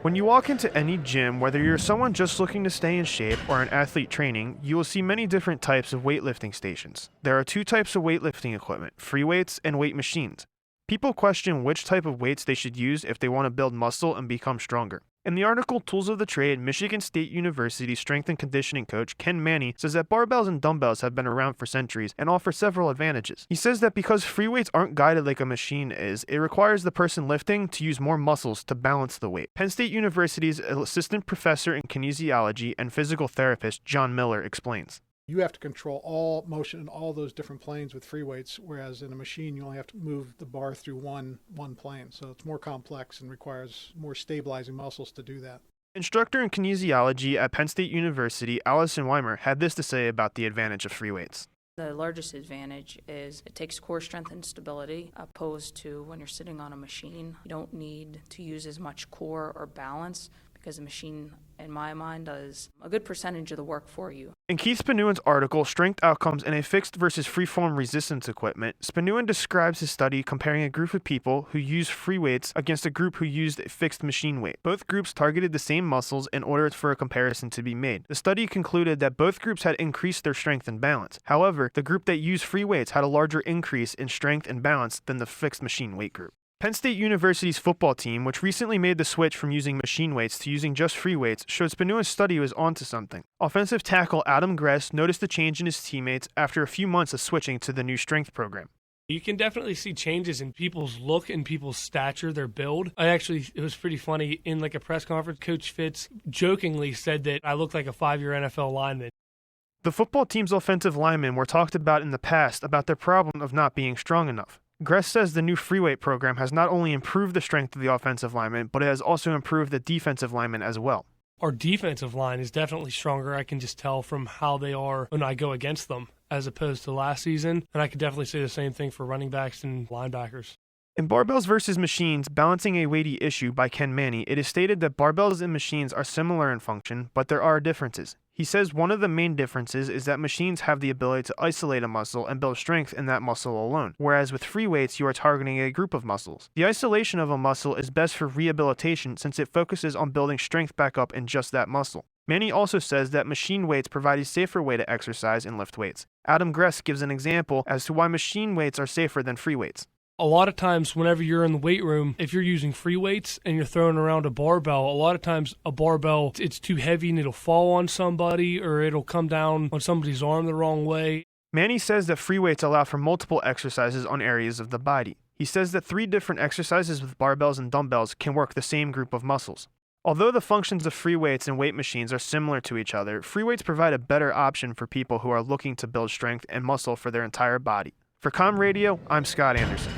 When you walk into any gym, whether you're someone just looking to stay in shape or an athlete training, you will see many different types of weightlifting stations. There are two types of weightlifting equipment, free weights and weight machines. People question which type of weights they should use if they want to build muscle and become stronger. In the article Tools of the Trade, Michigan State University strength and conditioning coach Ken Manny says that barbells and dumbbells have been around for centuries and offer several advantages. He says that because free weights aren't guided like a machine is, it requires the person lifting to use more muscles to balance the weight. Penn State University's assistant professor in kinesiology and physical therapist John Miller explains. You have to control all motion in all those different planes with free weights, whereas in a machine you only have to move the bar through one plane. So it's more complex and requires more stabilizing muscles to do that. Instructor in kinesiology at Penn State University, Allison Weimer, had this to say about the advantage of free weights. The largest advantage is it takes core strength and stability, opposed to when you're sitting on a machine. You don't need to use as much core or balance because the machine, in my mind, does a good percentage of the work for you. In Keith Spanuan's article, Strength Outcomes in a Fixed versus Freeform Resistance Equipment, Spanuan describes his study comparing a group of people who used free weights against a group who used a fixed machine weight. Both groups targeted the same muscles in order for a comparison to be made. The study concluded that both groups had increased their strength and balance. However, the group that used free weights had a larger increase in strength and balance than the fixed machine weight group. Penn State University's football team, which recently made the switch from using machine weights to using just free weights, showed Spanuan's study was onto something. Offensive tackle Adam Gress noticed the change in his teammates after a few months of switching to the new strength program. You can definitely see changes in people's look and people's stature, their build. It was pretty funny. In like a press conference, Coach Fitz jokingly said that I looked like a 5-year NFL lineman. The football team's offensive linemen were talked about in the past about their problem of not being strong enough. Gress says the new free weight program has not only improved the strength of the offensive linemen, but it has also improved the defensive linemen as well. Our defensive line is definitely stronger. I can just tell from how they are when I go against them as opposed to last season. And I could definitely say the same thing for running backs and linebackers. In Barbells vs. Machines, Balancing a Weighty Issue by Ken Manny, it is stated that barbells and machines are similar in function, but there are differences. He says one of the main differences is that machines have the ability to isolate a muscle and build strength in that muscle alone, whereas with free weights you are targeting a group of muscles. The isolation of a muscle is best for rehabilitation since it focuses on building strength back up in just that muscle. Manny also says that machine weights provide a safer way to exercise and lift weights. Adam Gress gives an example as to why machine weights are safer than free weights. A lot of times whenever you're in the weight room, if you're using free weights and you're throwing around a barbell, a lot of times a barbell, it's too heavy and it'll fall on somebody or it'll come down on somebody's arm the wrong way. Manny says that free weights allow for multiple exercises on areas of the body. He says that 3 different exercises with barbells and dumbbells can work the same group of muscles. Although the functions of free weights and weight machines are similar to each other, free weights provide a better option for people who are looking to build strength and muscle for their entire body. For Comm Radio, I'm Scott Anderson.